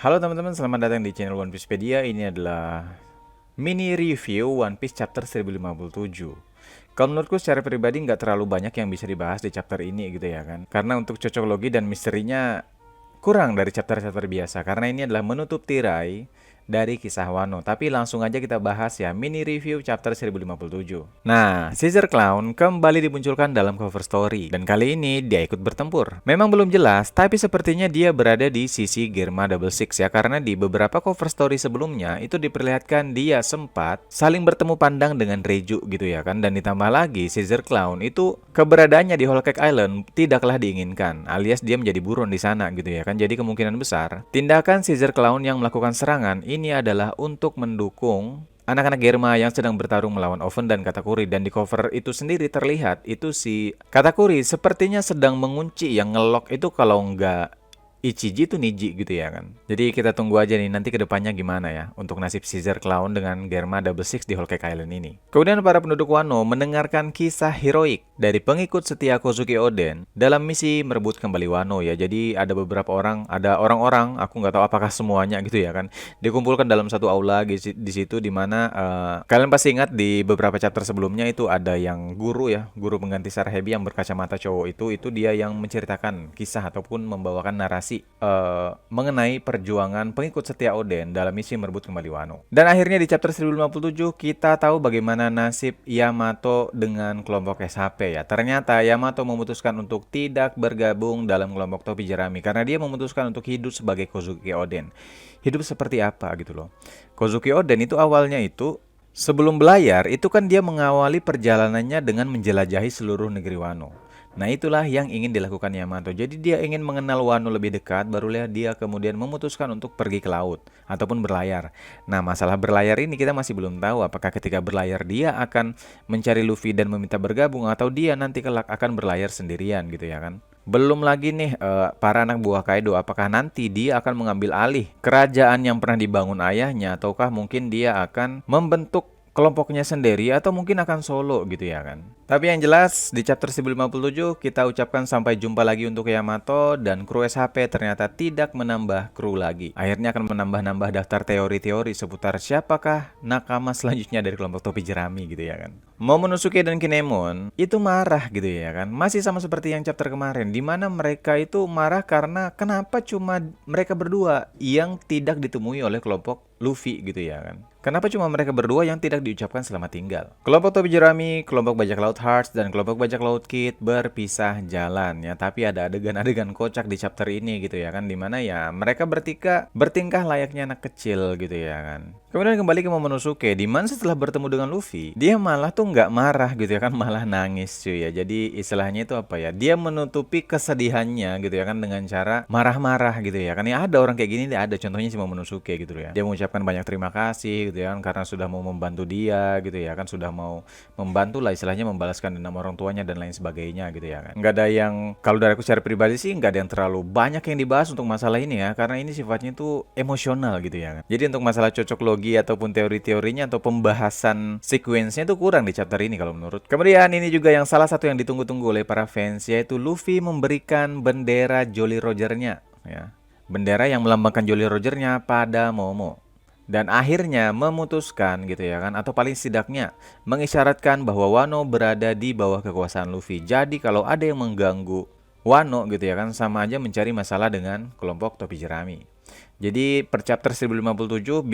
Halo teman-teman, selamat datang di channel One Piecepedia. Ini adalah mini review One Piece chapter 1057. Kalau menurutku secara pribadi nggak terlalu banyak yang bisa dibahas di chapter ini gitu ya kan. Karena untuk cocok logi dan misterinya kurang dari chapter-chapter biasa. Karena ini adalah menutup tirai dari kisah Wano. Tapi langsung aja kita bahas ya, mini review chapter 1057. Nah, Caesar Clown kembali dimunculkan dalam cover story. Dan kali ini dia ikut bertempur. Memang belum jelas, tapi sepertinya dia berada di sisi Germa Double Six ya. Karena di beberapa cover story sebelumnya itu diperlihatkan dia sempat saling bertemu pandang dengan Reju gitu ya kan. Dan ditambah lagi Caesar Clown itu keberadaannya di Whole Cake Island tidaklah diinginkan, alias dia menjadi buron di sana gitu ya kan. Jadi kemungkinan besar tindakan Caesar Clown yang melakukan serangan ini adalah untuk mendukung anak-anak Germa yang sedang bertarung melawan Oven dan Katakuri. Dan di cover itu sendiri terlihat itu si Katakuri sepertinya sedang mengunci yang ngelok itu, kalau nggak Ichiji itu Niji gitu ya kan. Jadi kita tunggu aja nih nanti kedepannya gimana ya untuk nasib Caesar Clown dengan Germa Double Six di Whole Cake Island ini. Kemudian para penduduk Wano mendengarkan kisah heroik dari pengikut setia Kozuki Oden dalam misi merebut kembali Wano ya. Jadi ada beberapa orang, ada orang-orang, aku nggak tahu apakah semuanya gitu ya kan, dikumpulkan dalam satu aula di situ, di mana kalian pasti ingat di beberapa chapter sebelumnya itu ada yang guru ya, guru pengganti Sarahebi yang berkacamata cowok itu dia yang menceritakan kisah ataupun membawakan narasi mengenai perjuangan pengikut setia Oden dalam misi merebut kembali Wano. Dan akhirnya di chapter 1057 kita tahu bagaimana nasib Yamato dengan kelompok SHP ya. Ternyata Yamato memutuskan untuk tidak bergabung dalam kelompok topi jerami karena dia memutuskan untuk hidup sebagai Kozuki Oden. Hidup seperti apa gitu loh. Kozuki Oden itu awalnya itu sebelum belayar itu kan dia mengawali perjalanannya dengan menjelajahi seluruh negeri Wano. Nah itulah yang ingin dilakukan Yamato. Jadi dia ingin mengenal Wano lebih dekat, barulah dia kemudian memutuskan untuk pergi ke laut ataupun berlayar. Nah masalah berlayar ini kita masih belum tahu apakah ketika berlayar dia akan mencari Luffy dan meminta bergabung, atau dia nanti kelak akan berlayar sendirian gitu ya kan. Belum lagi nih para anak buah Kaido, apakah nanti dia akan mengambil alih kerajaan yang pernah dibangun ayahnya, ataukah mungkin dia akan membentuk kelompoknya sendiri, atau mungkin akan solo gitu ya kan. Tapi yang jelas di chapter 1057 kita ucapkan sampai jumpa lagi untuk Yamato, dan kru SHP ternyata tidak menambah kru lagi. Akhirnya akan menambah-nambah daftar teori-teori seputar siapakah nakama selanjutnya dari kelompok topi jerami gitu ya kan. Momonosuke dan Kinemon itu marah gitu ya kan. Masih sama seperti yang chapter kemarin, di mana mereka itu marah karena kenapa cuma mereka berdua yang tidak ditemui oleh kelompok Luffy gitu ya kan. Kenapa cuma mereka berdua yang tidak diucapkan selamat tinggal? Kelompok topi jerami, kelompok bajak laut Hearts, dan kelompok bajak laut Kid berpisah jalan ya. Tapi ada adegan-adegan kocak di chapter ini gitu ya kan, dimana ya mereka bertingkah layaknya anak kecil gitu ya kan. Kemudian kembali ke Momonosuke, dimana setelah bertemu dengan Luffy, dia malah tuh nggak marah gitu ya kan, malah nangis cuy ya. Jadi istilahnya itu apa ya, dia menutupi kesedihannya gitu ya kan dengan cara marah-marah gitu ya kan. Ya ada orang kayak gini, ada contohnya si Momonosuke gitu ya. Dia mengucapkan banyak terima kasih gitu ya kan, karena sudah mau membantu dia gitu ya kan, sudah mau membantu lah istilahnya, membalaskan dendam orang tuanya dan lain sebagainya gitu ya kan. Nggak ada yang, kalau dari aku secara pribadi sih nggak ada yang terlalu banyak yang dibahas untuk masalah ini ya, karena ini sifatnya tuh emosional gitu ya kan. Jadi untuk masalah cocok logi ataupun teori-teorinya atau pembahasan sequence-nya itu kurang di chapter ini kalau menurut. Kemudian ini juga yang salah satu yang ditunggu-tunggu oleh para fans, yaitu Luffy memberikan bendera Jolly Roger-nya ya. Bendera yang melambangkan Jolly Roger-nya pada Momo. Dan akhirnya memutuskan gitu ya kan, atau paling setidaknya mengisyaratkan bahwa Wano berada di bawah kekuasaan Luffy. Jadi kalau ada yang mengganggu Wano gitu ya kan, sama aja mencari masalah dengan kelompok topi jerami. Jadi per chapter 1057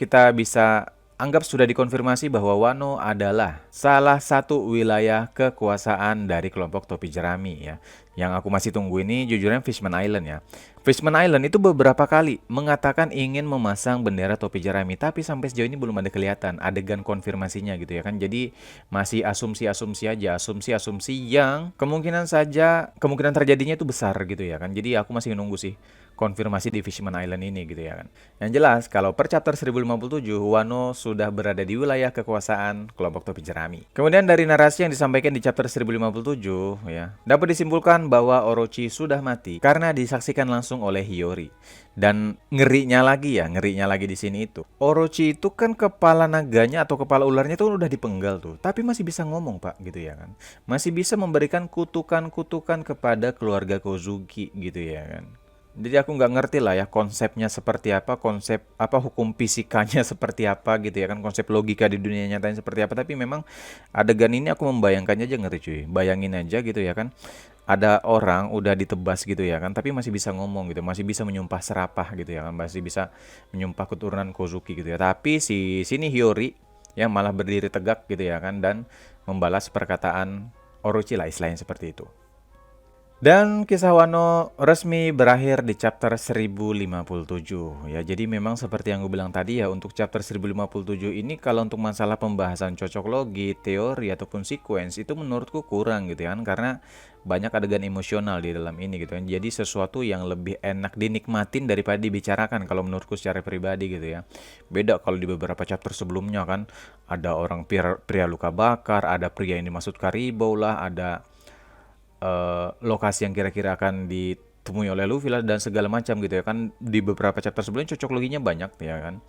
kita bisa anggap sudah dikonfirmasi bahwa Wano adalah salah satu wilayah kekuasaan dari kelompok topi jerami ya. Yang aku masih tunggu ini jujurnya Fishman Island ya. Fishman Island itu beberapa kali mengatakan ingin memasang bendera topi jerami, tapi sampai sejauh ini belum ada kelihatan adegan konfirmasinya gitu ya kan. Jadi masih asumsi-asumsi aja, asumsi-asumsi yang kemungkinan terjadinya itu besar gitu ya kan. Jadi aku masih menunggu sih konfirmasi di Fishman Island ini gitu ya kan. Yang jelas kalau per chapter 1057 Wano sudah berada di wilayah kekuasaan kelompok topi jerami. Kemudian dari narasi yang disampaikan di chapter 1057 ya, dapat disimpulkan bahwa Orochi sudah mati karena disaksikan langsung oleh Hiyori. Dan ngerinya lagi di sini itu, Orochi itu kan kepala naganya atau kepala ularnya itu udah dipenggal tuh, tapi masih bisa ngomong pak gitu ya kan. Masih bisa memberikan kutukan-kutukan kepada keluarga Kozuki gitu ya kan. Jadi aku nggak ngerti lah ya konsepnya seperti apa, konsep apa hukum fisikanya seperti apa gitu ya kan, konsep logika di dunia nyatanya seperti apa. Tapi memang adegan ini aku membayangkannya aja ngeri cuy. Bayangin aja gitu ya kan, ada orang udah ditebas gitu ya kan, tapi masih bisa ngomong gitu, masih bisa menyumpah serapah gitu ya kan, masih bisa menyumpah keturunan Kozuki gitu ya. Tapi si sini Hiyori yang malah berdiri tegak gitu ya kan, dan membalas perkataan Orochi lah istilahnya seperti itu. Dan kisah Wano resmi berakhir di chapter 1057 ya. Jadi memang seperti yang gue bilang tadi ya, untuk chapter 1057 ini kalau untuk masalah pembahasan cocok logi, teori ataupun sequence itu menurutku kurang gitu kan, karena banyak adegan emosional di dalam ini gitu kan. Jadi sesuatu yang lebih enak dinikmatin daripada dibicarakan kalau menurutku secara pribadi gitu ya. Beda kalau di beberapa chapter sebelumnya kan, ada orang pria luka bakar, ada pria yang dimaksud Karibou lah, ada lokasi yang kira-kira akan ditemui oleh Luffy lah dan segala macam gitu ya kan. Di beberapa chapter sebelumnya cocok loginya banyak ya kan.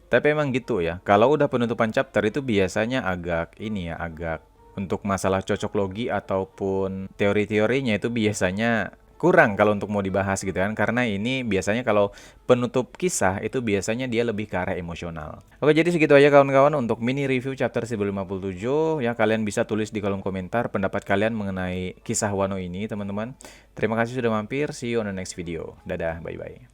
Tapi emang gitu ya, kalau udah penutupan chapter itu biasanya agak ini ya, agak untuk masalah cocok logi ataupun teori-teorinya itu biasanya kurang kalau untuk mau dibahas gitu kan. Karena ini biasanya kalau penutup kisah itu biasanya dia lebih ke arah emosional. Oke, jadi segitu aja kawan-kawan untuk mini review chapter 1057 ya. Kalian bisa tulis di kolom komentar pendapat kalian mengenai kisah Wano ini teman-teman. Terima kasih sudah mampir, see you on the next video. Dadah, bye-bye.